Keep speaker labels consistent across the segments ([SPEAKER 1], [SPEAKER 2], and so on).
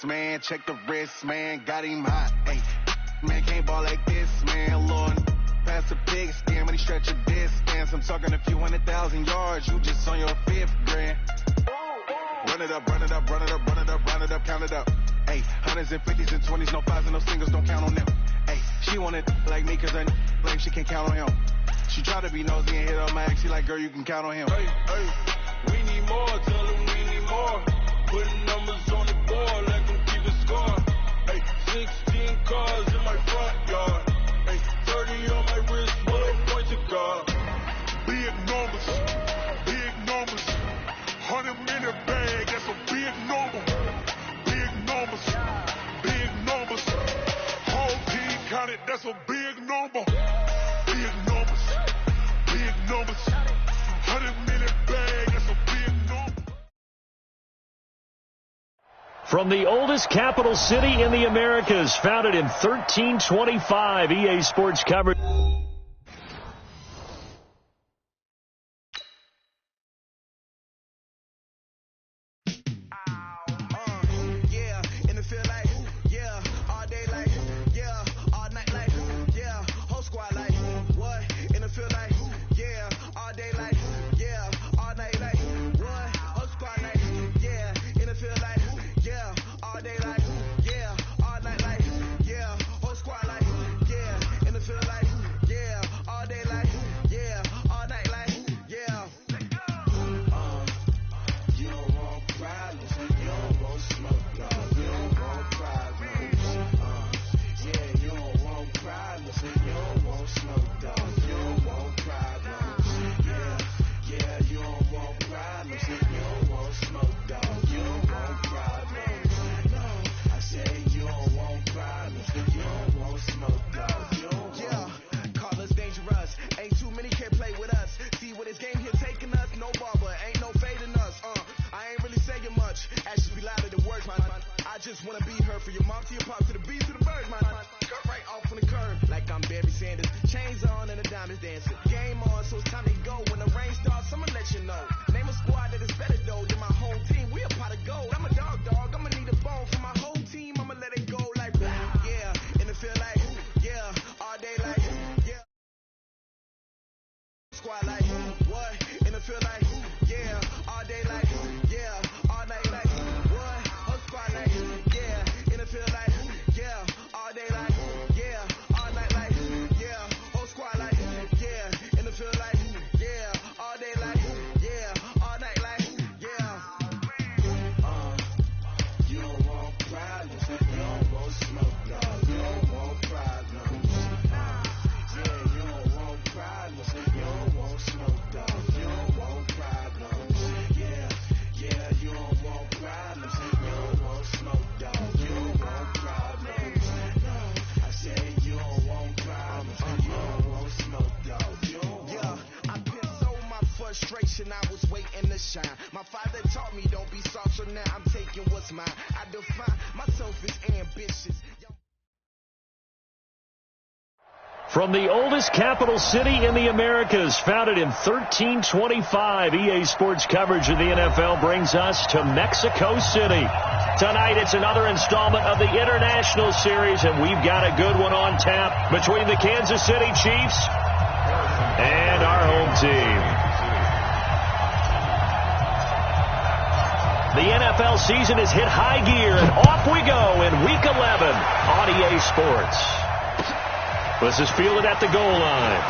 [SPEAKER 1] man. Check the wrist, man. Got him hot. Hey, man, can't ball like this, man. Lord, pass the pig skin when he stretch a distance. I'm talking a few 100,000 yards. You just on your 5th grand. Run it up, run it up, run it up, run it up, run it up, count it up. Hey, hundreds and 50s and 20s, no 5s and no singles, don't count on them. Hey, she want it like me, cause her like she can't count on him. She try to be nosy and hit up my ex, she like, girl, you can count on him.
[SPEAKER 2] Hey, hey, we need more, tell them we need more. Putting numbers on the board, let them keep a score. Hey, 16 cars in my front yard. Hey, 30 on my wrist, bullet points to guard.
[SPEAKER 3] Big numbers, 100-minute bag, that's a big number. Big numbers, whole team counted, that's a big number. Big numbers, 100-minute bag, that's a big number.
[SPEAKER 4] From the oldest capital city in the Americas, founded in 1325, EA Sports coverage.
[SPEAKER 1] I was waiting to shine. My father taught me don't be soft, so now I'm taking what's mine. I define myself as ambitious.
[SPEAKER 4] From the oldest capital city in the Americas, founded in 1325, EA Sports coverage of the NFL brings us to Mexico City. Tonight, it's another installment of the International Series, and we've got a good one on tap between the Kansas City Chiefs and our home team. The NFL season has hit high gear, and off we go in Week 11 on EA Sports. This is fielded at the goal line.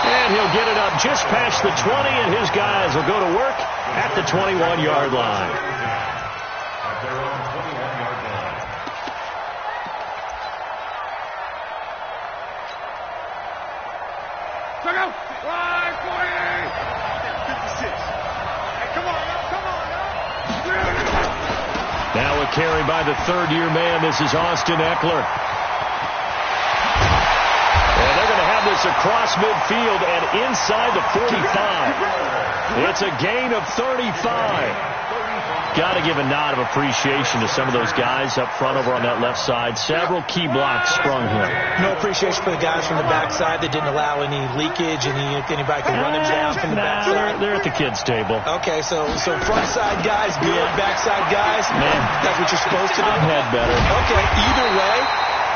[SPEAKER 4] And he'll get it up just past the 20, and his guys will go to work at the 21-yard line.
[SPEAKER 5] At their own 21-yard line.
[SPEAKER 3] Check out! Line 48! 56. Hey, come on,
[SPEAKER 4] Now a carry by the third-year man. This is Austin Eckler. And they're going to have this It's across midfield and inside the 45. It's a gain of 35. Got to give a nod of appreciation to some of those guys up front over on that left side. Several key blocks sprung here.
[SPEAKER 6] No appreciation for the guys from the backside that didn't allow any leakage, anybody could run him down from the backside.
[SPEAKER 4] They're at the kids' table.
[SPEAKER 6] Okay, so front side guys good, backside guys,
[SPEAKER 4] man,
[SPEAKER 6] that's what you're supposed to do?
[SPEAKER 4] I've had better.
[SPEAKER 6] Okay, either way,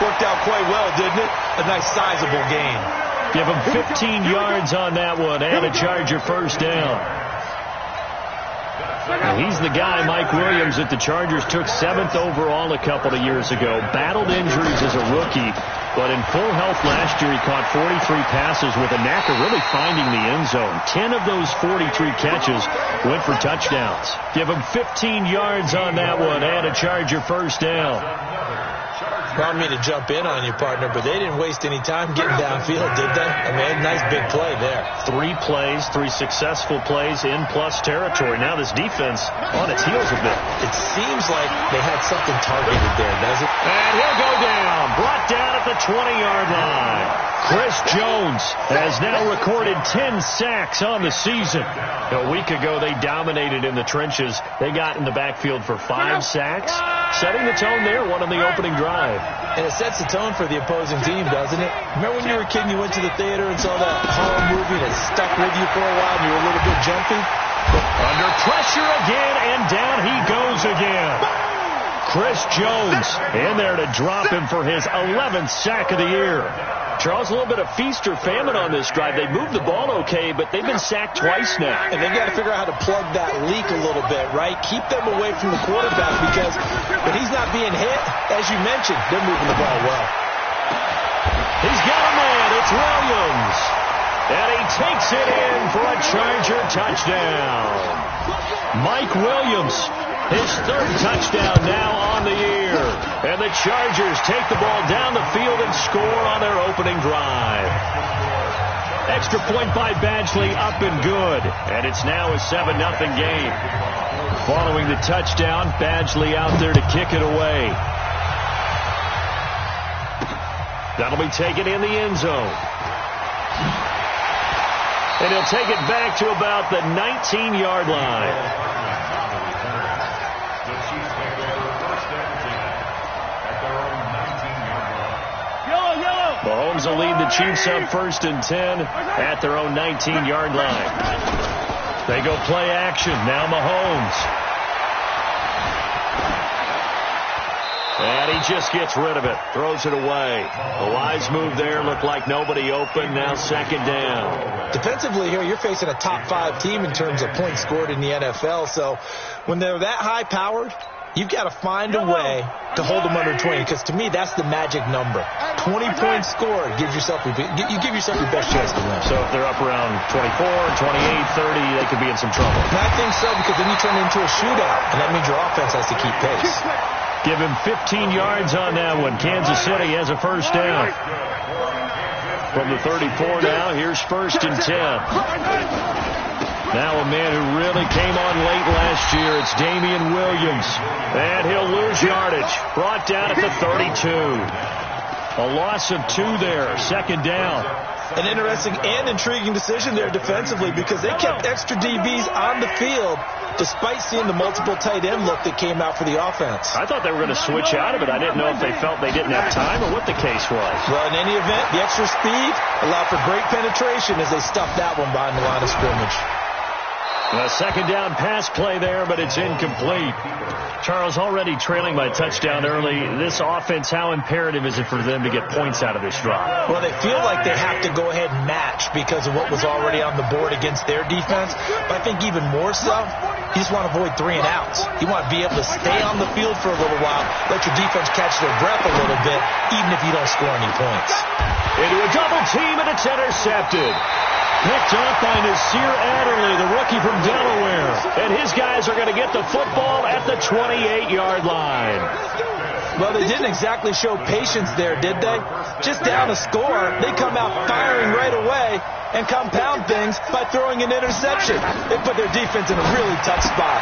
[SPEAKER 6] worked out quite well, didn't it? A nice sizable gain.
[SPEAKER 4] Give him 15 yards on that one and a Charger first down. He's the guy, Mike Williams, that the Chargers took 7th overall a couple of years ago. Battled injuries as a rookie, but in full health last year, he caught 43 passes with a knack of really finding the end zone. 10 of those 43 catches went for touchdowns. Give him 15 yards on that one and a Charger first down.
[SPEAKER 6] I don't mean to jump in on you, partner, but they didn't waste any time getting downfield, did they? I mean, nice big play there.
[SPEAKER 4] 3 plays, 3 successful plays in plus territory. Now this defense on its heels a bit.
[SPEAKER 6] It seems like they had something targeted there, does it?
[SPEAKER 4] And he'll go down. Brought down at the 20-yard line. Chris Jones has now recorded 10 sacks on the season. A week ago, they dominated in the trenches. They got in the backfield for 5 sacks, setting the tone there, one on the opening drive.
[SPEAKER 6] And it sets the tone for the opposing team, doesn't it? Remember when you were a kid and you went to the theater and saw that horror movie that stuck with you for a while and you were a little bit jumpy?
[SPEAKER 4] Under pressure again, and down he goes again. Chris Jones in there to drop him for his 11th sack of the year. Charles, a little bit of feast or famine on this drive. They moved the ball okay, but they've been sacked twice now.
[SPEAKER 6] And they've got to figure out how to plug that leak a little bit, right? Keep them away from the quarterback because when he's not being hit, as you mentioned, they're moving the ball well.
[SPEAKER 4] He's got a man. It's Williams. And he takes it in for a Charger touchdown. Mike Williams, his 3rd touchdown now on the year. And the Chargers take the ball down the field and score on their opening drive. Extra point by Badgley, up and good. And it's now a 7-0 game. Following the touchdown, Badgley out there to kick it away. That'll be taken in the end zone. And he'll take it back to about the 19-yard line. Mahomes will lead the Chiefs up 1st and 10 at their own 19-yard line. They go play action. Now Mahomes. And he just gets rid of it. Throws it away. A wise move there. Looked like nobody open. Now 2nd down.
[SPEAKER 6] Defensively here, you're facing a top 5 team in terms of points scored in the NFL. So when they're that high-powered, you've got to find a way to hold them under 20, because to me, that's the magic number. 20 points scored gives yourself you give yourself your best chance to win.
[SPEAKER 4] So if they're up around 24, 28, 30, they could be in some trouble.
[SPEAKER 6] And I think so, because then you turn it into a shootout, and that means your offense has to keep pace.
[SPEAKER 4] Give him 15 yards on that one. Kansas City has a first down. From the 34 now, here's 1st and 10. Now a man who really came on late last year, it's Damian Williams. And he'll lose yardage. Brought down at the 32. A loss of 2 there, 2nd down.
[SPEAKER 6] An interesting and intriguing decision there defensively, because they kept extra DBs on the field despite seeing the multiple tight end look that came out for the offense.
[SPEAKER 4] I thought they were going to switch out of it. I didn't know if they felt they didn't have time or what the case was.
[SPEAKER 6] Well, in any event, the extra speed allowed for great penetration as they stuffed that one behind the line of scrimmage.
[SPEAKER 4] A 2nd down pass play there, but it's incomplete. Charles, already trailing by touchdown early. This offense, how imperative is it for them to get points out of this drive?
[SPEAKER 6] Well, they feel like they have to go ahead and match because of what was already on the board against their defense. But I think even more so, you just want to avoid 3 and outs. You want to be able to stay on the field for a little while, let your defense catch their breath a little bit, even if you don't score any points.
[SPEAKER 4] Into a double team, and it's intercepted. Picked off by Nasir Adderley, the rookie from Delaware. And his guys are going to get the football at the 28-yard line.
[SPEAKER 6] Well, they didn't exactly show patience there, did they? Just down a score, they come out firing right away and compound things by throwing an interception. They put their defense in a really tough spot.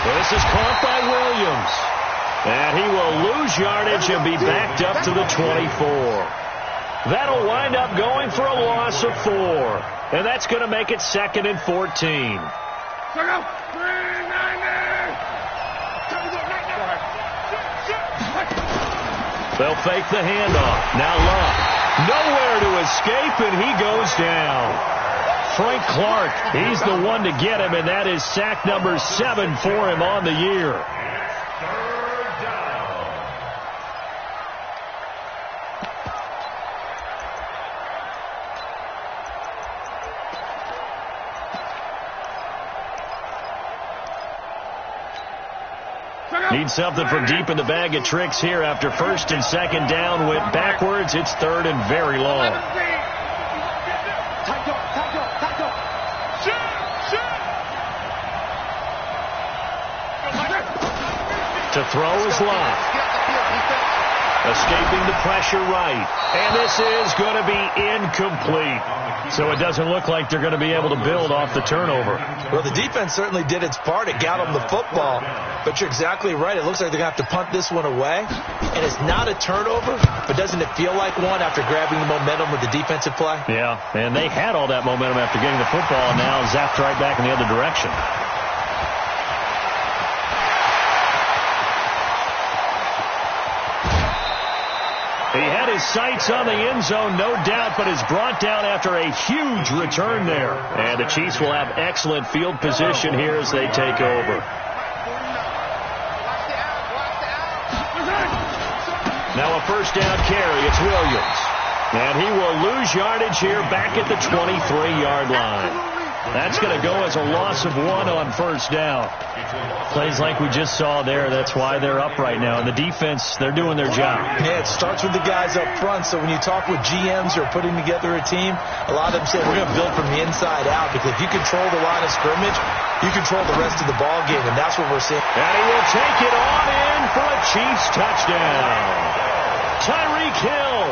[SPEAKER 4] This is caught by Williams. And he will lose yardage and be backed up to the 24. That'll wind up going for a loss of 4. And that's going to make it 2nd and 14. They'll fake the handoff. Now Love. Nowhere to escape, and he goes down. Frank Clark, he's the one to get him, and that is sack number 7 for him on the year. Need something from deep in the bag of tricks here after 1st and 2nd down went backwards. It's 3rd and very long. To throw is Love. Escaping the pressure right. And this is going to be incomplete. So it doesn't look like they're going to be able to build off the turnover.
[SPEAKER 6] Well, the defense certainly did its part. It got them the football. But you're exactly right. It looks like they're going to have to punt this one away. And it's not a turnover, but doesn't it feel like one after grabbing the momentum with the defensive play?
[SPEAKER 4] Yeah, and they had all that momentum after getting the football, and now zapped right back in the other direction. He had his sights on the end zone, no doubt, but is brought down after a huge return there. And the Chiefs will have excellent field position here as they take over. Now a 1st down carry. It's Williams. And he will lose yardage here back at the 23-yard line. That's going to go as a loss of 1 on 1st down. Plays like we just saw there. That's why they're up right now. And the defense, they're doing their job.
[SPEAKER 6] Yeah, it starts with the guys up front. So when you talk with GMs who are putting together a team, a lot of them say we're going to build from the inside out. Because if you control the line of scrimmage, you control the rest of the ball game. And that's what we're seeing.
[SPEAKER 4] And he will take it on in for a Chiefs touchdown. Tyreek Hill,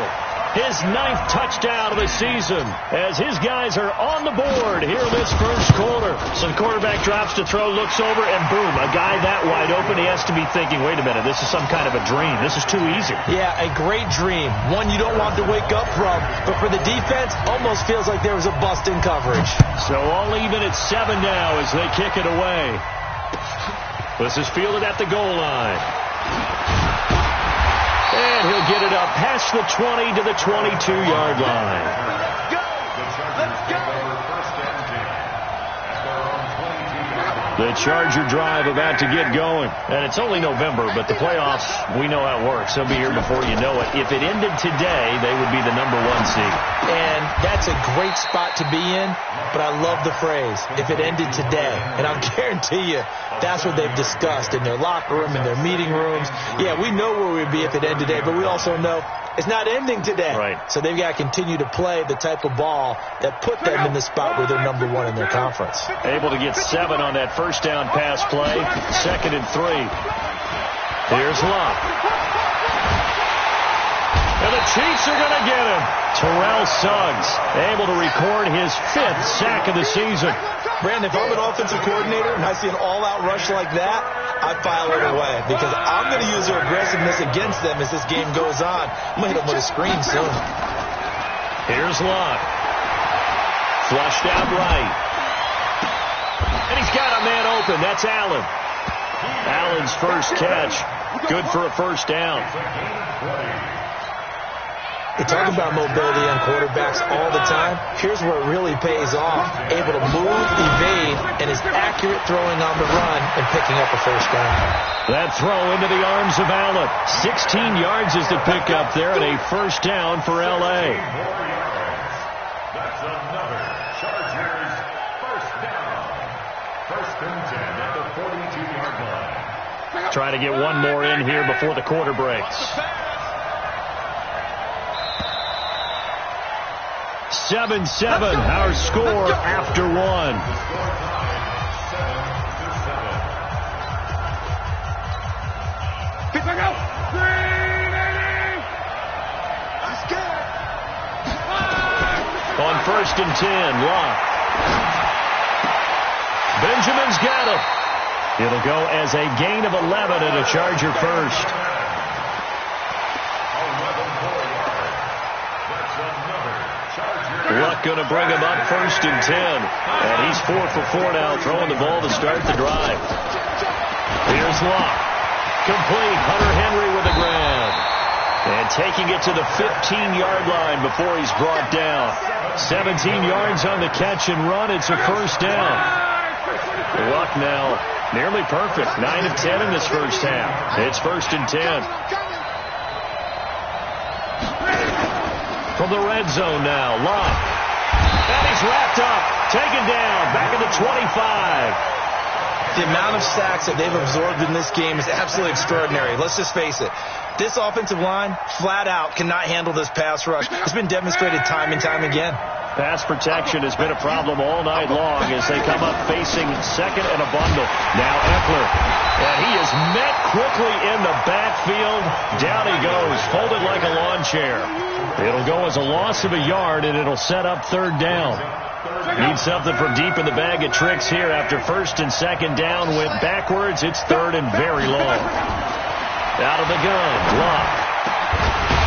[SPEAKER 4] his 9th touchdown of the season, as his guys are on the board here in this 1st quarter. So the quarterback drops to throw, looks over, and boom, a guy that wide open. He has to be thinking, wait a minute, this is some kind of a dream. This is too easy.
[SPEAKER 6] Yeah, a great dream. One you don't want to wake up from. But for the defense, almost feels like there was a bust in coverage.
[SPEAKER 4] So all even at 7 now as they kick it away. This is fielded at the goal line. And he'll get it up past the 20 to the 22-yard line. The Charger drive about to get going. And it's only November, but the playoffs, we know how it works. They'll be here before you know it. If it ended today, they would be the number 1 seed.
[SPEAKER 6] And that's a great spot to be in, but I love the phrase, if it ended today. And I'll guarantee you, that's what they've discussed in their locker room, in their meeting rooms. Yeah, we know where we'd be if it ended today, but we also know it's not ending today.
[SPEAKER 4] Right.
[SPEAKER 6] So they've got to continue to play the type of ball that put them in the spot where they're number 1 in their conference.
[SPEAKER 4] Able to get 7 on that 1st down pass play. 2nd and 3. Here's Love. And the Chiefs are going to get him. Terrell Suggs able to record his 5th sack of the season.
[SPEAKER 6] Brandon, if I'm an offensive coordinator and I see an all-out rush like that, I file it away because I'm going to use their aggressiveness against them as this game goes on. I'm going to hit them with a screen soon.
[SPEAKER 4] Here's Love. Flushed out right. And he's got a man open. That's Allen. Allen's first catch. Good for a 1st down.
[SPEAKER 6] They talk about mobility on quarterbacks all the time. Here's where it really pays off. Able to move, evade, and is accurate throwing on the run and picking up a 1st down.
[SPEAKER 4] That throw into the arms of Allen. 16 yards is the pickup there, and a 1st down for L.A.
[SPEAKER 5] That's another Chargers 1st down. 1st and 10 at the 42-yard line.
[SPEAKER 4] Try to get one more in here before the quarter breaks. 7-7, our score after 1. On 1st and 10, Locke. Benjamin's got it. It'll go as a gain of 11 and a Charger 1st. going to bring him up 1st and 10. And he's 4 for 4 now, throwing the ball to start the drive. Here's Locke. Complete. Hunter Henry with a grab. And taking it to the 15-yard line before he's brought down. 17 yards on the catch and run. It's a first down. Luck now nearly perfect. 9 of 10 in this first half. It's 1st and 10. From the red zone now, Luck. And he's wrapped up. Taken down. Back at the 25.
[SPEAKER 6] The amount of sacks that they've absorbed in this game is absolutely extraordinary. Let's just face it. This offensive line, flat out, cannot handle this pass rush. It's been demonstrated time and time again.
[SPEAKER 4] Pass protection has been a problem all night long as they come up facing second and a bundle. Now Eckler. And he is met quickly in the backfield. Down he goes, folded like a lawn chair. It'll go as a loss of a yard, and it'll set up 3rd down. Need something from deep in the bag of tricks here after 1st and 2nd down. Went backwards. It's 3rd and very long. Out of the gun. Luck.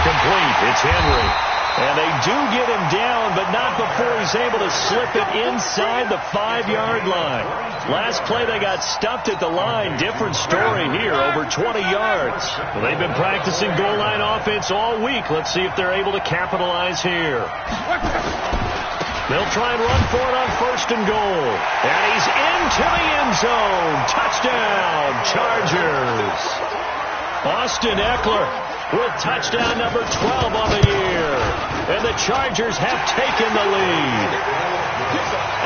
[SPEAKER 4] Complete. It's Henry. And they do get him down, but not before he's able to slip it inside the 5-yard line. Last play they got stuffed at the line. Different story here, over 20 yards. Well, they've been practicing goal line offense all week. Let's see if they're able to capitalize here. They'll try and run for it on 1st and goal. And he's into the end zone. Touchdown, Chargers. Austin Eckler with touchdown number 12 on the year. And the Chargers have taken the lead.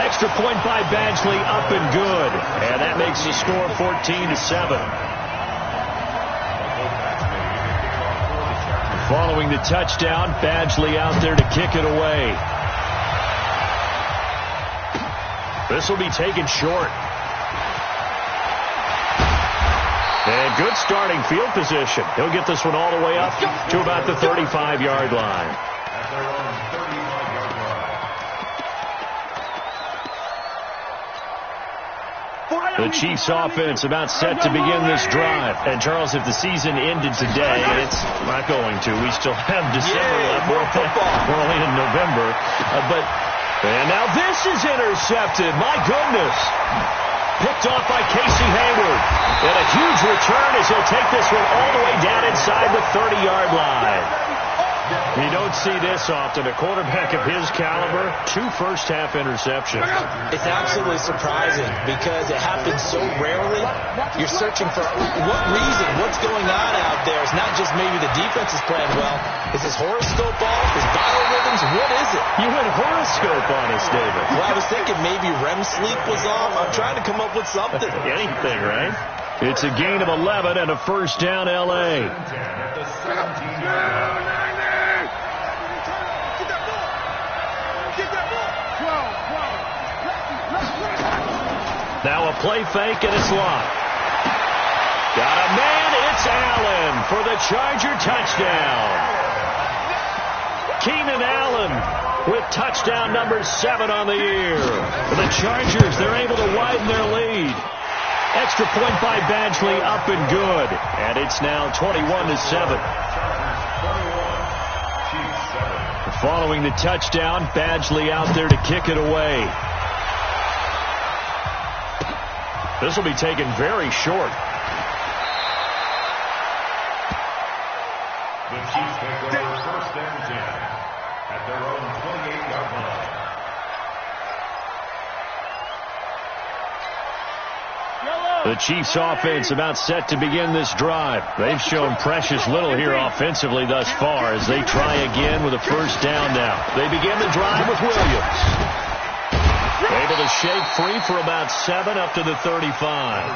[SPEAKER 4] Extra point by Badgley, up and good. And that makes the score 14-7. Following the touchdown, Badgley out there to kick it away. This will be taken short. And good starting field position. He'll get this one all the way up to about the 35-yard line. The Chiefs offense about set to begin this drive. And Charles, if the season ended today, and it's not going to, we still have December left. We're only in November. And now this is intercepted. My goodness. Picked off by Casey Hayward. And a huge return as he'll take this one all the way down inside the 30-yard line. You don't see this often. A quarterback of his caliber, 2 first-half interceptions.
[SPEAKER 6] It's absolutely surprising because it happens so rarely. You're searching for what reason, what's going on out there. It's not just maybe the defense is playing well. Is his horoscope off? His biorhythms? What is it?
[SPEAKER 4] You went horoscope on us, David.
[SPEAKER 6] Well, I was thinking maybe REM sleep was off. I'm trying to come up with something.
[SPEAKER 4] Anything, right? It's a gain of 11 and a first down, L.A. Now a play fake, and it's locked. Got a man, it's Allen for the Charger touchdown. Keenan Allen with touchdown number 7 on the year. For the Chargers, they're able to widen their lead. Extra point by Badgley, up and good. And it's now 21-7. Following the touchdown, Badgley out there to kick it away. This will be taken very short.
[SPEAKER 5] The Chiefs take over 1st and 10 at their own 28-yard line.
[SPEAKER 4] The Chiefs offense about set to begin this drive. They've shown precious little here offensively thus far as they try again with a first down now. They begin the drive with Williams. Able to shake free for about 7 up to the 35.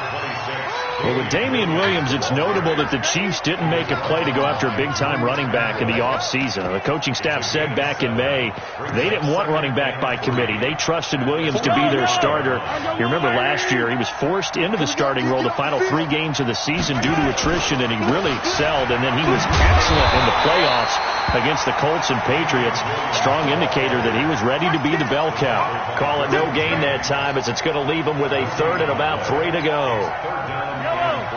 [SPEAKER 4] Well, with Damian Williams, it's notable that the Chiefs didn't make a play to go after a big-time running back in the offseason. The coaching staff said back in May they didn't want running back by committee. They trusted Williams to be their starter. You remember last year he was forced into the starting role the final 3 games of the season due to attrition, and he really excelled, and then he was excellent in the playoffs against the Colts and Patriots. Strong indicator that he was ready to be the bell cow. Call it no gain that time as it's going to leave him with a 3rd and about 3 to go.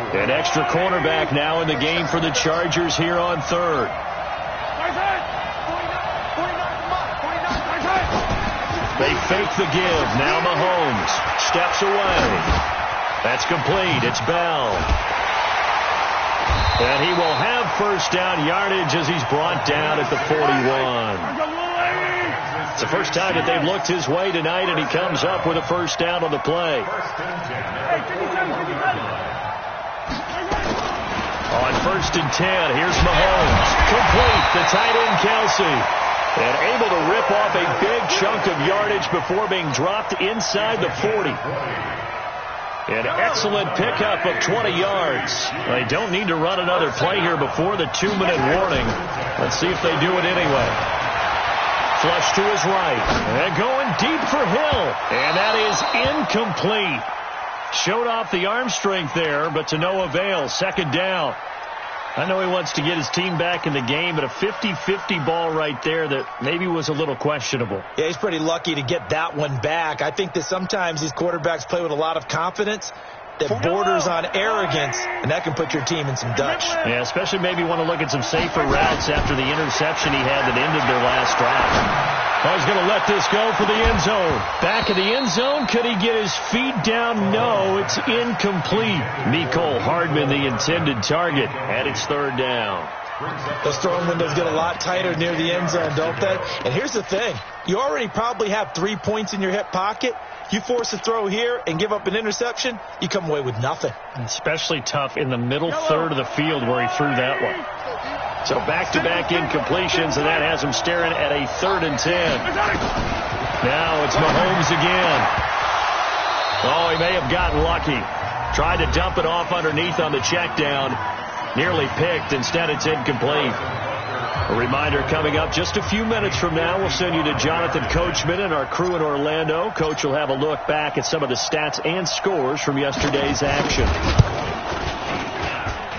[SPEAKER 4] An extra cornerback now in the game for the Chargers here on 3rd. They fake the give. Now Mahomes steps away. That's complete. It's Bell. And he will have first down yardage as he's brought down at the 41. It's the first time that they've looked his way tonight, and he comes up with a first down on the play. On 1st and 10, here's Mahomes. Complete. The tight end, Kelsey. And able to rip off a big chunk of yardage before being dropped inside the 40. An excellent pickup of 20 yards. They don't need to run another play here before the 2-minute warning. Let's see if they do it anyway. Flush to his right. And going deep for Hill. And that is incomplete. Showed off the arm strength there, but to no avail. 2nd down. I know he wants to get his team back in the game, but a 50-50 ball right there that maybe was a little questionable.
[SPEAKER 6] Yeah, he's pretty lucky to get that one back. I think that sometimes these quarterbacks play with a lot of confidence that borders on arrogance, and that can put your team in some Dutch.
[SPEAKER 4] Yeah, especially maybe want to look at some safer routes after the interception he had that ended their last drive. Oh, he's going to let this go for the end zone. Back of the end zone. Could he get his feet down? No, it's incomplete. Mecole Hardman, the intended target, and it's 3rd down.
[SPEAKER 6] Those throwing windows get a lot tighter near the end zone, don't they? And here's the thing. You already probably have 3 points in your hip pocket. You force a throw here and give up an interception, you come away with nothing.
[SPEAKER 4] Especially tough in the middle third of the field where he threw that one. So back-to-back incompletions, and that has him staring at a 3rd and 10. Now it's Mahomes again. Oh, he may have gotten lucky. Tried to dump it off underneath on the check down. Nearly picked. Instead, it's incomplete. A reminder coming up just a few minutes from now. We'll send you to Jonathan Coachman and our crew in Orlando. Coach will have a look back at some of the stats and scores from yesterday's action.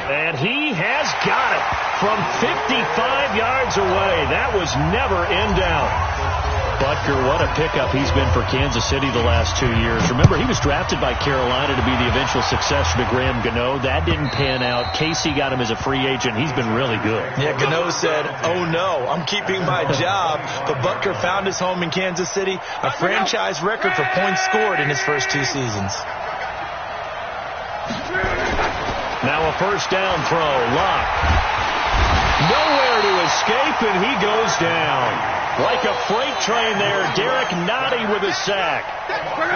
[SPEAKER 4] And he has got it from 55 yards away. That was never in doubt. Butker, what a pickup he's been for Kansas City the last 2 years. Remember, he was drafted by Carolina to be the eventual successor to Graham Gano. That didn't pan out. Casey got him as a free agent. He's been really good.
[SPEAKER 6] Yeah, Gano said, oh no, I'm keeping my job. But Butker found his home in Kansas City, a franchise record for points scored in his first 2 seasons.
[SPEAKER 4] Now a first down throw. Lock. Nowhere to escape, and he goes down. Like a freight train there, Derek Nottie with a sack.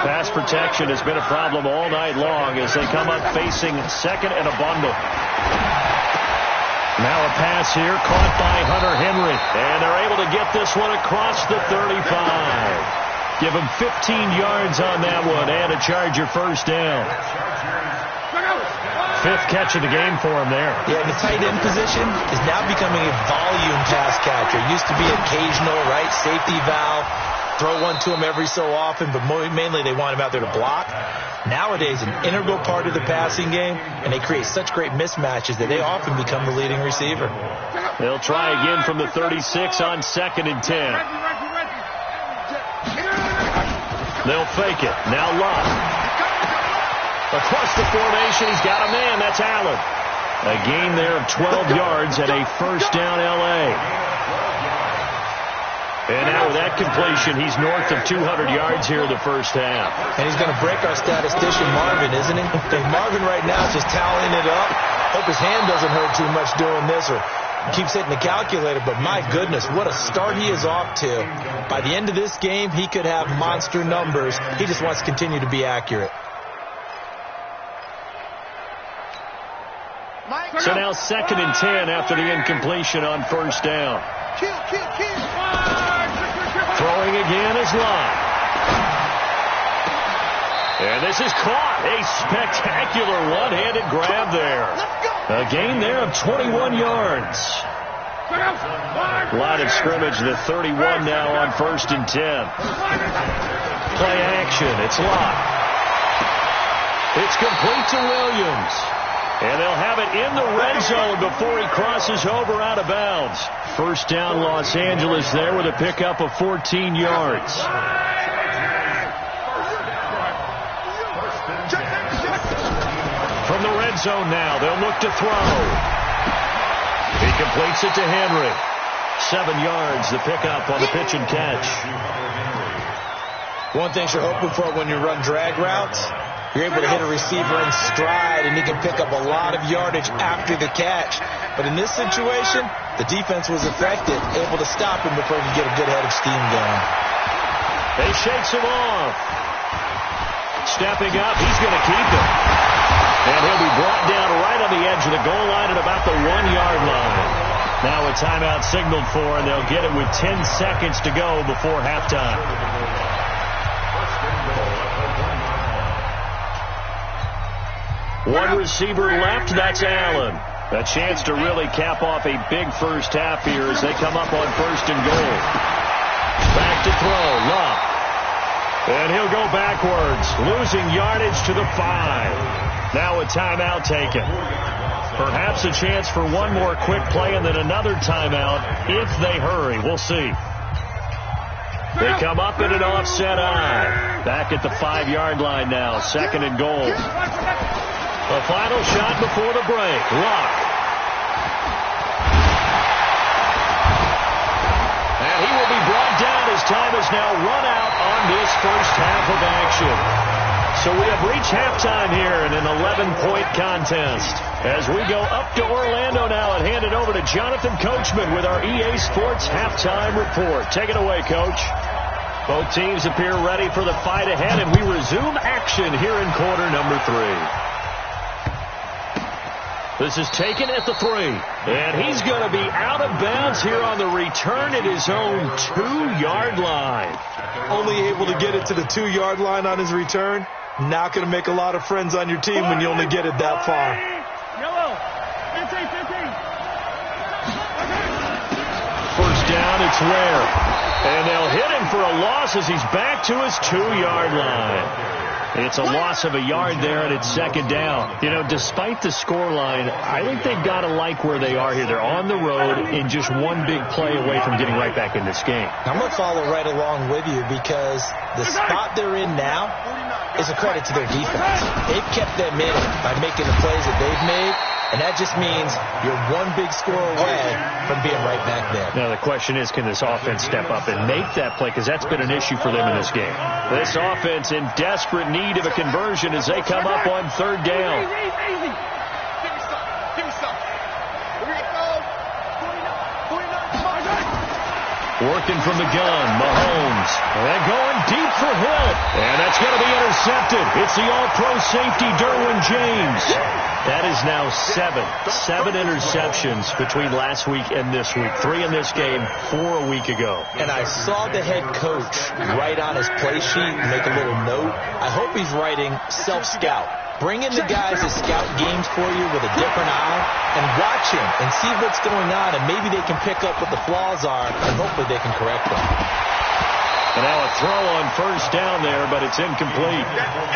[SPEAKER 4] Pass protection has been a problem all night long as they come up facing 2nd and a bundle. Now a pass here caught by Hunter Henry. And they're able to get this one across the 35. Give him 15 yards on that one and a Charger first down. 5th catch of the game for him there. Yeah, the
[SPEAKER 6] tight end position is now becoming a volume pass catcher. It used to be occasional, right? Safety valve. Throw one to him every so often, but mainly they want him out there to block. Nowadays, an integral part of the passing game, and they create such great mismatches that they often become the leading receiver.
[SPEAKER 4] They'll try again from the 36 on 2nd and 10. They'll fake it. Now Love. Across the formation, he's got a man. That's Allen. A gain there of 12 yards and a first down L.A. And now with that completion, he's north of 200 yards here in the first half.
[SPEAKER 6] And he's going to break our statistician Marvin, isn't he? Marvin right now is just tallying it up. Hope his hand doesn't hurt too much doing this or keeps hitting the calculator, but my goodness, what a start he is off to. By the end of this game, he could have monster numbers. He just wants to continue to be accurate.
[SPEAKER 4] So now 2nd and 10 after the incompletion on first down. Throwing again is Love. And this is caught. A spectacular one-handed grab there. A gain there of 21 yards. Line of scrimmage, the 31 now on 1st and 10. Play action. It's Love. It's complete to Williams. And they'll have it in the red zone before he crosses over out of bounds. First down Los Angeles there with a pickup of 14 yards. From the red zone now, they'll look to throw. He completes it to Henry. 7 yards, the pickup on the pitch and catch.
[SPEAKER 6] One thing you're hoping for when you run drag routes, you're able to hit a receiver in stride, and he can pick up a lot of yardage after the catch. But in this situation, the defense was effective, able to stop him before he could get a good head of steam going.
[SPEAKER 4] He shakes him off. Stepping up, he's going to keep it. And he'll be brought down right on the edge of the goal line at about the 1-yard line. Now a timeout signaled for, and they'll get it with 10 seconds to go before halftime. One receiver left, that's Allen. A chance to really cap off a big first half here as they come up on 1st and goal. Back to throw, Luck. And he'll go backwards, losing yardage to the 5. Now a timeout taken. Perhaps a chance for one more quick play and then another timeout if they hurry. We'll see. They come up in an offset eye. Back at the 5-yard line now, 2nd and goal. The final shot before the break. Luck. And he will be brought down as time is now run out on this first half of action. So we have reached halftime here in an 11-point contest. As we go up to Orlando now and hand it over to Jonathan Coachman with our EA Sports Halftime Report. Take it away, Coach. Both teams appear ready for the fight ahead, and we resume action here in quarter number 3. This is taken at the 3. And he's going to be out of bounds here on the return at his own 2-yard line.
[SPEAKER 6] Only able to get it to the 2-yard line on his return. Not going to make a lot of friends on your team when you only get it that far.
[SPEAKER 3] Yellow. 15.
[SPEAKER 4] First down, it's Ware. And they'll hit him for a loss as he's back to his 2-yard line. It's a loss of a yard there, and it's 2nd down. You know, despite the scoreline, I think they've got to like where they are here. They're on the road and just one big play away from getting right back in this game.
[SPEAKER 6] I'm going to follow right along with you because the spot they're in now is a credit to their defense. They've kept them in by making the plays that they've made, and that just means you're one big score away from being right back there.
[SPEAKER 4] Now the question is, can this offense step up and make that play? Because that's been an issue for them in this game. This offense in desperate need of a conversion as they come up on 3rd down.
[SPEAKER 3] Easy. Give me some. Here we go. 49.
[SPEAKER 4] Working from the gun, Mahomes. And going deep for Hill. And that's going to be intercepted. It's the all-pro safety, Derwin James. That is now 7 interceptions between last week and this week. 3 in this game, 4 a week ago.
[SPEAKER 6] And I saw the head coach write on his play sheet and make a little note. I hope he's writing self-scout. Bring in the guys that scout games for you with a different eye and watch him and see what's going on, and maybe they can pick up what the flaws are, and hopefully they can correct them.
[SPEAKER 4] And now a throw on 1st down there, but it's incomplete.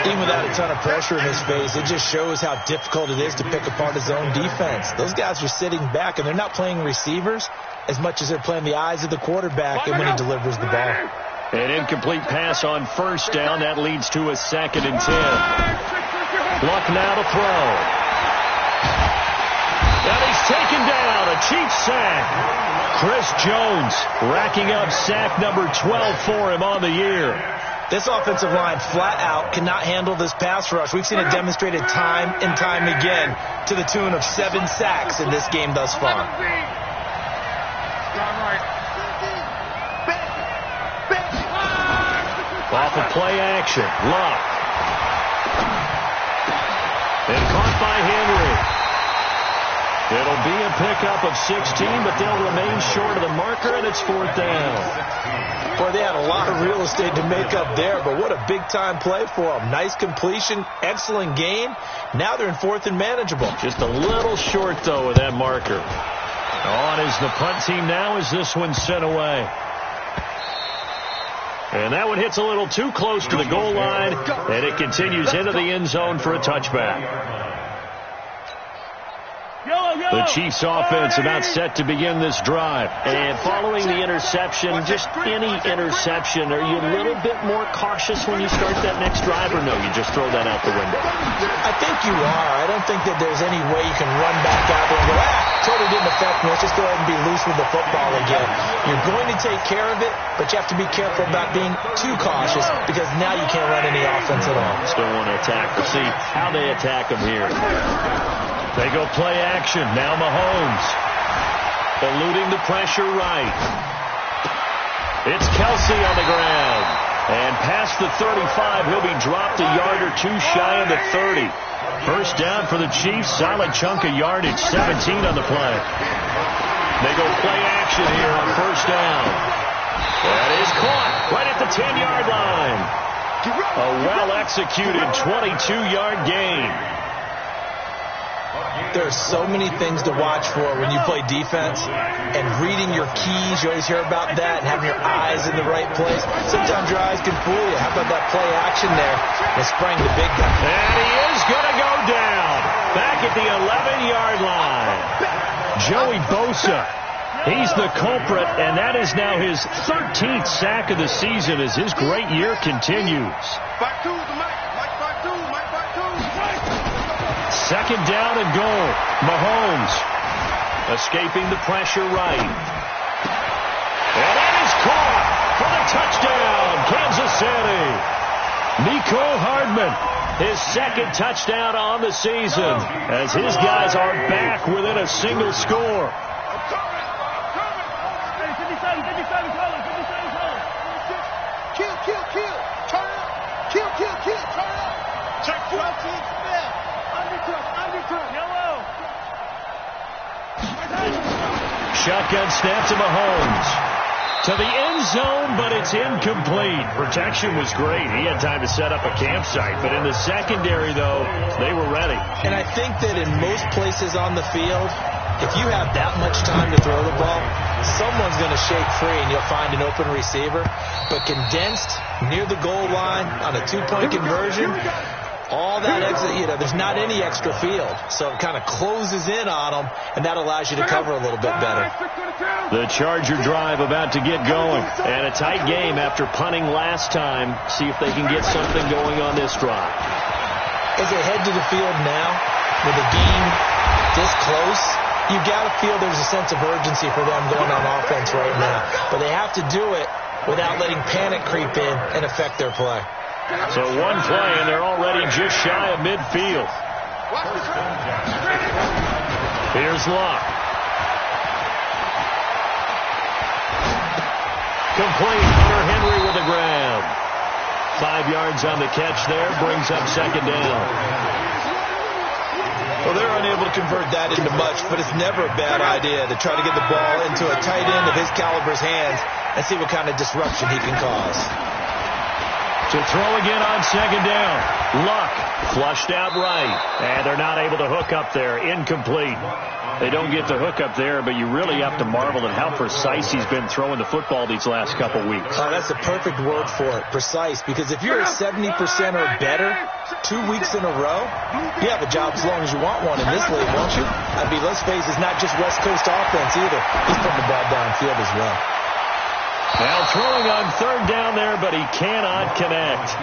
[SPEAKER 6] Even without a ton of pressure in his face, it just shows how difficult it is to pick apart his own defense. Those guys are sitting back, and they're not playing receivers as much as they're playing the eyes of the quarterback and when he delivers the ball.
[SPEAKER 4] An incomplete pass on 1st down. That leads to a 2nd and 10. Luck now to throw. And he's taken down. A cheap sack. Chris Jones racking up sack number 12 for him on the year.
[SPEAKER 6] This offensive line flat out cannot handle this pass rush. We've seen it demonstrated time and time again to the tune of 7 sacks in this game thus far.
[SPEAKER 4] Off of play action. Luck. And caught by Henry. It'll be a pickup of 16, but they'll remain short of the marker, and it's 4th down.
[SPEAKER 6] Boy, they had a lot of real estate to make up there, but what a big-time play for them. Nice completion, excellent gain. Now they're in 4th and manageable.
[SPEAKER 4] Just a little short, though, with that marker. On is the punt team now as this one's sent away. And that one hits a little too close to the goal line, and it continues into the end zone for a touchback.
[SPEAKER 3] Yellow.
[SPEAKER 4] The Chiefs offense about set to begin this drive. And following the interception, just any interception, are you a little bit more cautious when you start that next drive, or no, you just throw that out the window?
[SPEAKER 6] I think you are. I don't think that there's any way you can run back out there and go, totally didn't affect me. Let's just go ahead and be loose with the football again. You're going to take care of it, but you have to be careful about being too cautious because now you can't run any offense at all.
[SPEAKER 4] Still want to attack. We'll see how they attack them here. They go play action. Now Mahomes. Eluding the pressure right. It's Kelsey on the ground. And past the 35, he'll be dropped a yard or two shy of the 30. First down for the Chiefs. Solid chunk of yardage. 17 on the play. They go play action here on first down. That is caught right at the 10-yard line. A well-executed 22-yard gain.
[SPEAKER 6] There's so many things to watch for when you play defense, and reading your keys, you always hear about that, and having your eyes in the right place. Sometimes your eyes can fool you. How about that play action there? They sprang the big guy.
[SPEAKER 4] And he is going to go down back at the 11-yard line. Joey Bosa, he's the culprit, and that is now his 13th sack of the season as his great year continues. Second down and goal. Mahomes escaping the pressure right. And that is caught for the touchdown, Kansas City. Mecole Hardman, his second touchdown on the season as his guys are back within a single score. Shotgun snap to Mahomes. To the end zone, but it's incomplete. Protection was great. He had time to set up a campsite. But in the secondary, though, they were ready.
[SPEAKER 6] And I think that in most places on the field, if you have that much time to throw the ball, someone's going to shake free and you'll find an open receiver. But condensed near the goal line on a two-point conversion, all that extra, there's not any extra field. So it kind of closes in on them, and that allows you to cover a little bit better.
[SPEAKER 4] The Charger drive about to get going. And a tight game after punting last time. See if they can get something going on this drive.
[SPEAKER 6] As they head to the field now, with the game this close, you got to feel there's a sense of urgency for them going on offense right now. But they have to do it without letting panic creep in and affect their play.
[SPEAKER 4] So one play, and they're already just shy of midfield. Here's Luck. Complete. Hunter Henry with the grab. 5 yards on the catch there. Brings up second down.
[SPEAKER 6] Well, they're unable to convert that into much, but it's never a bad idea to try to get the ball into a tight end of his caliber's hands and see what kind of disruption he can cause.
[SPEAKER 4] To throw again on second down. Luck flushed out right. And they're not able to hook up there. Incomplete. They don't get the hook up there, but you really have to marvel at how precise he's been throwing the football these last couple weeks.
[SPEAKER 6] That's the perfect word for it, precise. Because if you're at 70% or better 2 weeks in a row, you have a job as long as you want one in this league, won't you? I mean, let's face it, it's not just West Coast offense either. He's putting the ball downfield as well.
[SPEAKER 4] Now throwing on third down there, but he cannot connect.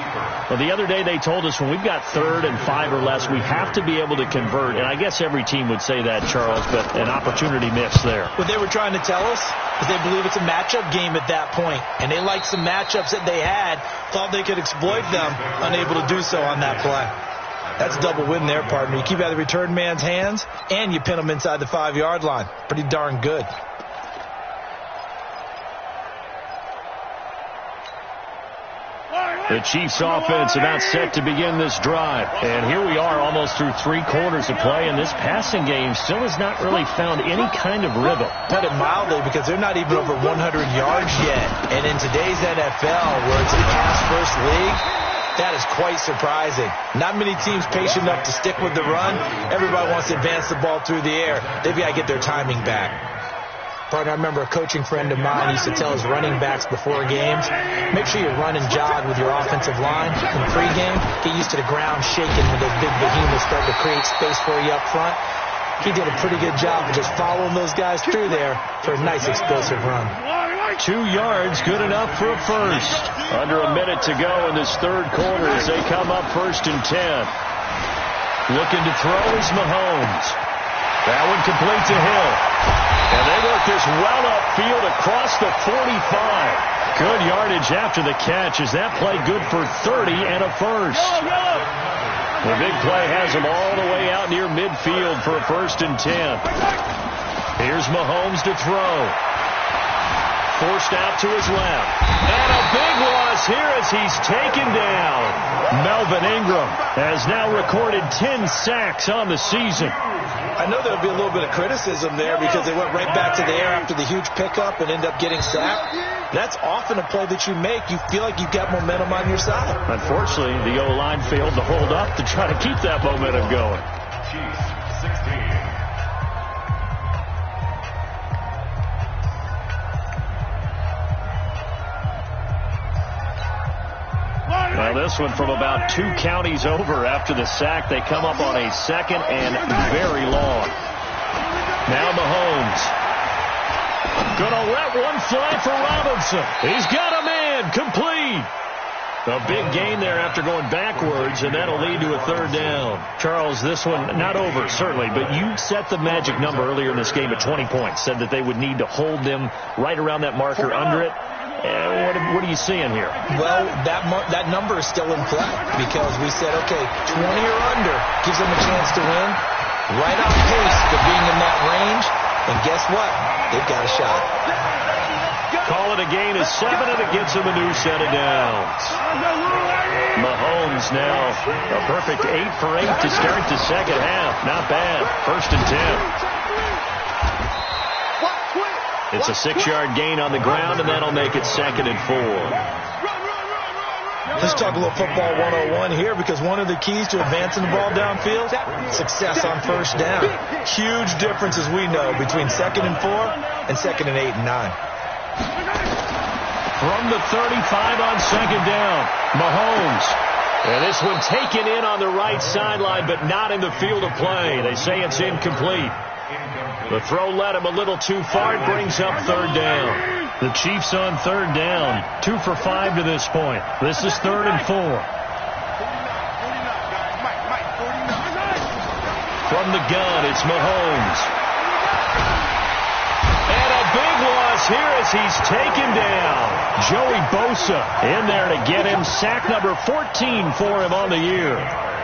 [SPEAKER 4] Well, the other day they told us when we've got 3rd and 5 or less, we have to be able to convert. And I guess every team would say that, Charles, but an opportunity missed there.
[SPEAKER 6] What they were trying to tell us is they believe it's a matchup game at that point. And they liked some matchups that they had, thought they could exploit them, unable to do so on that play. That's a double win there, partner. You keep out of the return man's hands, and you pin them inside the 5-yard line. Pretty darn good.
[SPEAKER 4] The Chiefs offense about set to begin this drive. And here we are almost through 3 quarters of play, and this passing game still has not really found any kind of rhythm.
[SPEAKER 6] Put it mildly, because they're not even over 100 yards yet. And in today's NFL, where it's a pass-first league, that is quite surprising. Not many teams patient enough to stick with the run. Everybody wants to advance the ball through the air. They've got to get their timing back. Partner, I remember a coaching friend of mine used to tell his running backs before games, make sure you run and jog with your offensive line in pregame. Get used to the ground shaking when those big behemoths start to create space for you up front. he did a pretty good job of just following those guys through there for a nice explosive run.
[SPEAKER 4] 2 yards, good enough for a first. Under a minute to go in this third quarter as they come up 1st and 10. Looking to throw is Mahomes. That one complete to Hill. And they work this well upfield across the 45. Good yardage after the catch as that play good for 30 and a first. The big play has them all the way out near midfield for a 1st and 10. Here's Mahomes to throw. Forced out to his left. And a big loss here as he's taken down. Melvin Ingram has now recorded 10 sacks on the season.
[SPEAKER 6] I know there'll be a little bit of criticism there because they went right back to the air after the huge pickup and end up getting sacked. That's often a play that you make. You feel like you've got momentum on your side.
[SPEAKER 4] Unfortunately, the O-line failed to hold up to try to keep that momentum going.
[SPEAKER 5] Chiefs 16.
[SPEAKER 4] Well, this one from about 2 counties over after the sack. They come up on a 2nd and very long. Now Mahomes. Gonna let one fly for Robinson. He's got a man. Complete. A big gain there after going backwards, and that'll lead to a 3rd down. Charles, this one not over, certainly, but you set the magic number earlier in this game at 20 points. Said that they would need to hold them right around that marker under it. What are you seeing here?
[SPEAKER 6] Well, that number is still in play because we said, okay, 20 or under gives them a chance to win. Right on pace to being in that range. And guess what? They've got a shot.
[SPEAKER 4] Call it a gain of 7, and it gets them a new set of downs. Mahomes now a perfect 8 for 8 to start the second half. Not bad. 1st and 10. It's a 6-yard gain on the ground, and that'll make it 2nd and 4.
[SPEAKER 6] Let's talk a little football 101 here because one of the keys to advancing the ball downfield, success on 1st down. Huge difference, as we know, between 2nd and 4 and 2nd and 8 and 9.
[SPEAKER 4] From the 35 on 2nd down, Mahomes. And this one taken in on the right sideline, but not in the field of play. They say it's incomplete. The throw led him a little too far. It brings up 3rd down. The Chiefs on 3rd down. 2 for 5 to this point. This is 3rd and 4. From the gun, it's Mahomes. And a big loss here as he's taken down. Joey Bosa in there to get him. Sack number 14 for him on the year.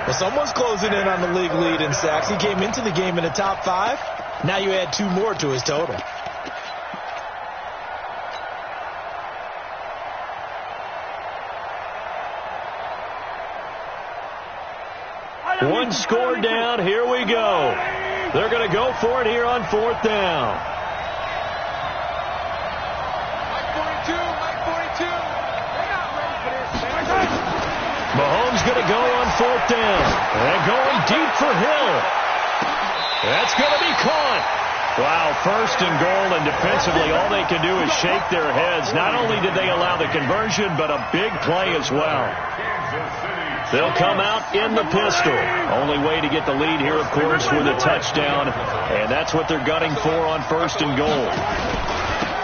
[SPEAKER 6] Well, someone's closing in on the league lead in sacks. He came into the game in the top 5. Now you add 2 more to his total.
[SPEAKER 4] One score down. Here we go. They're going to go for it here on 4th down. Mahomes going to go on 4th down. And going deep for Hill. That's going to be caught. Wow, 1st and goal, and defensively all they can do is shake their heads. Not only did they allow the conversion, but a big play as well. They'll come out in the pistol. Only way to get the lead here, of course, with a touchdown, and that's what they're gunning for on 1st and goal.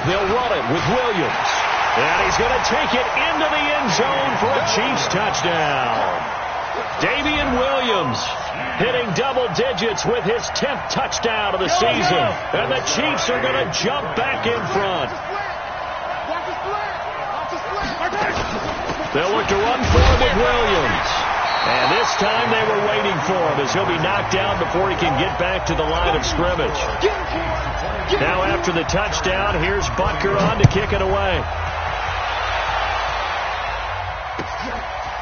[SPEAKER 4] They'll run it with Williams, and he's going to take it into the end zone for a Chiefs touchdown. Damian Williams hitting double digits with his 10th touchdown of the season. And the Chiefs are going to jump back in front. They'll look to run for him with Williams. And this time they were waiting for him as he'll be knocked down before he can get back to the line of scrimmage. Now after the touchdown, here's Butker on to kick it away.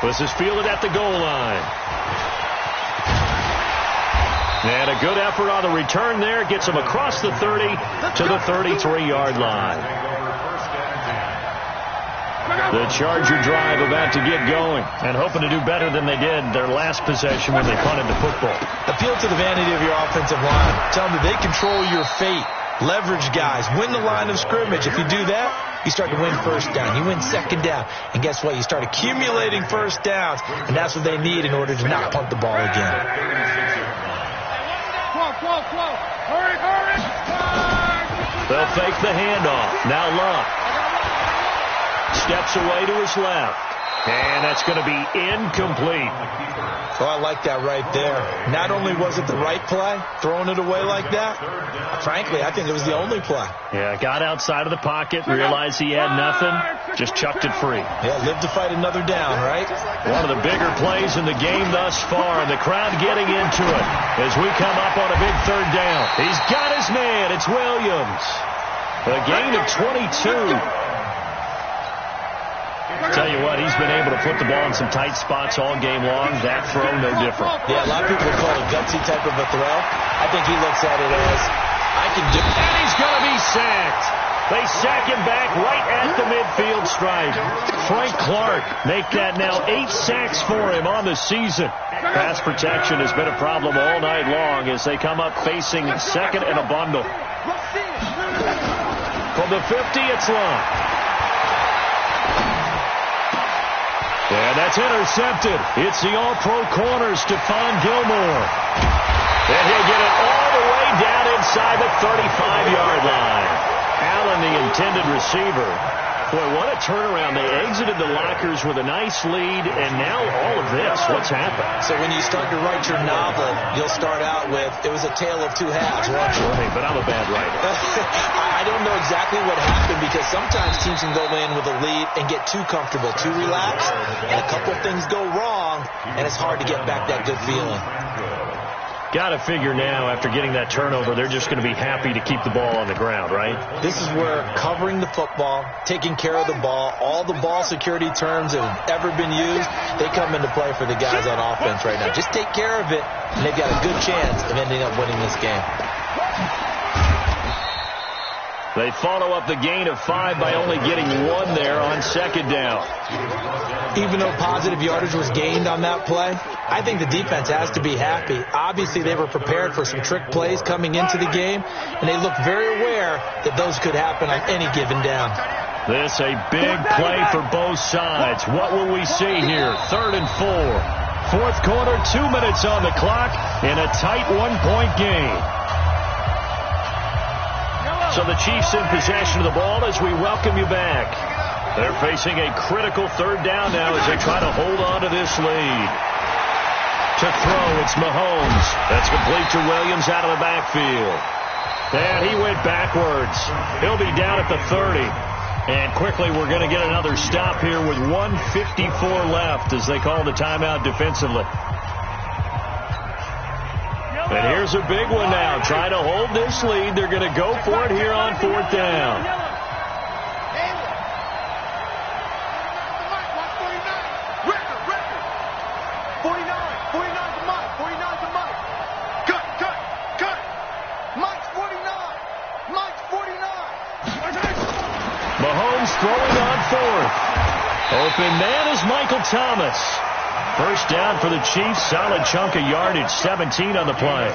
[SPEAKER 4] This is fielded at the goal line. And a good effort on the return there. Gets him across the 30 to the 33-yard line. The Charger drive about to get going and hoping to do better than they did their last possession when they punted the football.
[SPEAKER 6] Appeal to the vanity of your offensive line. Tell them that they control your fate. Leverage guys. Win the line of scrimmage. If you do that, you start to win 1st down. You win 2nd down. And guess what? You start accumulating 1st downs. And that's what they need in order to not punt the ball again.
[SPEAKER 3] Hurry, hurry.
[SPEAKER 4] They'll fake the handoff. Now Luck steps away to his left. And that's going to be incomplete.
[SPEAKER 6] Oh, I like that right there. Not only was it the right play, throwing it away like that, frankly, I think it was the only play.
[SPEAKER 4] Yeah, got outside of the pocket, realized he had nothing, just chucked it free.
[SPEAKER 6] Yeah, live to fight another down, right?
[SPEAKER 4] One of the bigger plays in the game thus far, and the crowd getting into it as we come up on a big third down. He's got his man. It's Williams. A gain of 22. Tell you what, he's been able to put the ball in some tight spots all game long. That throw, no different.
[SPEAKER 6] Yeah, a lot of people would call it a gutsy type of a throw. I think he looks at it as, I can do it.
[SPEAKER 4] And he's going to be sacked. They sack him back right at the midfield stripe. Frank Clark make that now 8 sacks for him on the season. Pass protection has been a problem all night long as they come up facing second and a bundle. From the 50, it's Long. And that's intercepted. It's the all-pro corner, Stephon Gilmore. And he'll get it all the way down inside the 35-yard line. Allen, the intended receiver. Boy, what a turnaround. They exited the lockers with a nice lead, and now all of this. What's happened?
[SPEAKER 6] So when you start to write your novel, you'll start out with, it was a tale of two halves, won't you?
[SPEAKER 4] Right, but I'm a bad writer.
[SPEAKER 6] I don't know exactly what happened because sometimes teams can go in with a lead and get too comfortable, too relaxed, and a couple things go wrong, and it's hard to get back that good feeling.
[SPEAKER 4] Got to figure now, after getting that turnover, they're just going to be happy to keep the ball on the ground, right?
[SPEAKER 6] This is where covering the football, taking care of the ball, all the ball security terms that have ever been used, they come into play for the guys on offense right now. Just take care of it, and they've got a good chance of ending up winning this game.
[SPEAKER 4] They follow up the gain of 5 by only getting 1 there on second down.
[SPEAKER 6] Even though positive yardage was gained on that play, I think the defense has to be happy. Obviously, they were prepared for some trick plays coming into the game, and they looked very aware that those could happen on any given down.
[SPEAKER 4] This a big play for both sides. What will we see here? 3rd and 4. Fourth quarter, 2 minutes on the clock in a tight 1-point game. So the Chiefs in possession of the ball as we welcome you back. They're facing a critical 3rd down now as they try to hold on to this lead. To throw, it's Mahomes. That's complete to Williams out of the backfield. And he went backwards. He'll be down at the 30. And quickly we're going to get another stop here with 1:54 left as they call the timeout defensively. And here's a big one now. Trying to hold this lead. They're going to go for it here on 4th down. Mahomes throwing on 4th. Open man is Michael Thomas. First down for the Chiefs. Solid chunk of yardage. 17 on the play.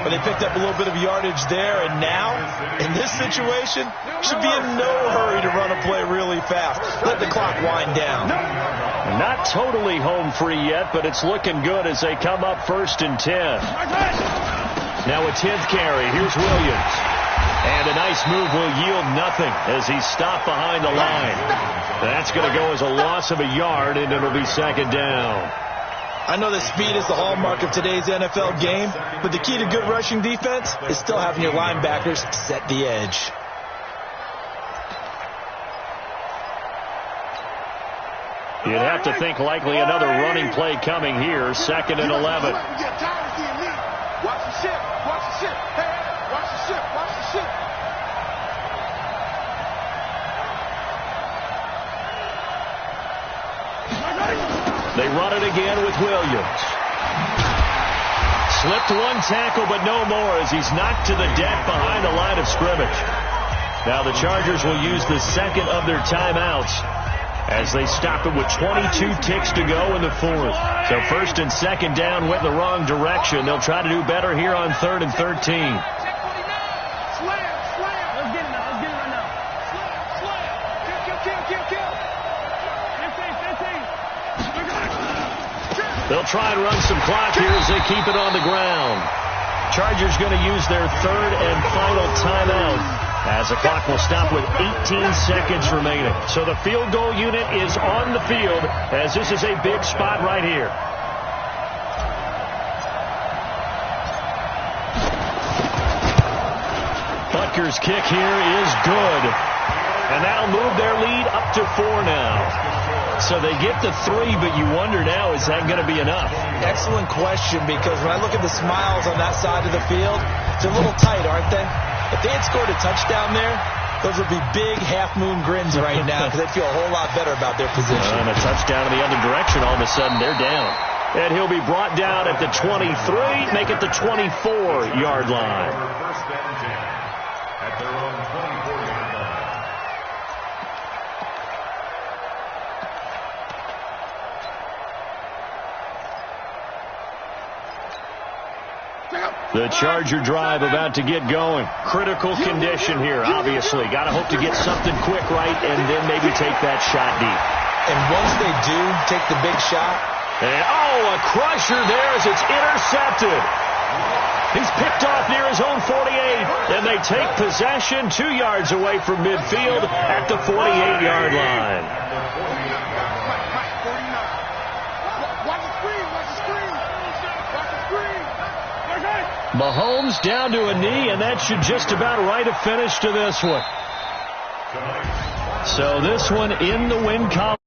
[SPEAKER 6] But they picked up a little bit of yardage there, and now, in this situation, should be in no hurry to run a play really fast. Let the clock wind down.
[SPEAKER 4] Not totally home free yet, but it's looking good as they come up 1st and 10. Now a 10th carry. Here's Williams. And a nice move will yield nothing as he's stopped behind the line. That's going to go as a loss of a yard, and it'll be 2nd down.
[SPEAKER 6] I know that speed is the hallmark of today's NFL game, but the key to good rushing defense is still having your linebackers set the edge.
[SPEAKER 4] You'd have to think likely another running play coming here. 2nd and 11.
[SPEAKER 3] Watch the ship. Watch the ship. Hey, watch the ship. Watch the ship.
[SPEAKER 4] They run it again with Williams. Slipped one tackle, but no more as he's knocked to the deck behind the line of scrimmage. Now the Chargers will use the 2nd of their timeouts as they stop it with 22 ticks to go in the 4th. So 1st and 2nd down went in the wrong direction. They'll try to do better here on 3rd and 13. They'll try and run some clock here as they keep it on the ground. Chargers going to use their third and final timeout as the clock will stop with 18 seconds remaining. So the field goal unit is on the field as this is a big spot right here. Butker's kick here is good. And that'll move their lead up to 4 now. So they get to 3, but you wonder now, is that going to be enough?
[SPEAKER 6] Excellent question, because when I look at the smiles on that side of the field, it's a little tight, aren't they? If they had scored a touchdown there, those would be big half-moon grins right now because they'd feel a whole lot better about their position.
[SPEAKER 4] And a touchdown in the other direction, all of a sudden they're down. And he'll be brought down at the 23, make it the 24-yard line.
[SPEAKER 5] First and 10 at their own 24-yard line.
[SPEAKER 4] The Charger drive about to get going. Critical condition here, obviously. Got to hope to get something quick right and then maybe take that shot deep.
[SPEAKER 6] And once they do take the big shot.
[SPEAKER 4] And, a crusher there as it's intercepted. He's picked off near his own 48. And they take possession 2 yards away from midfield at the 48-yard line. Mahomes down to a knee, and that should just about write a finish to this one. So this one in the win column.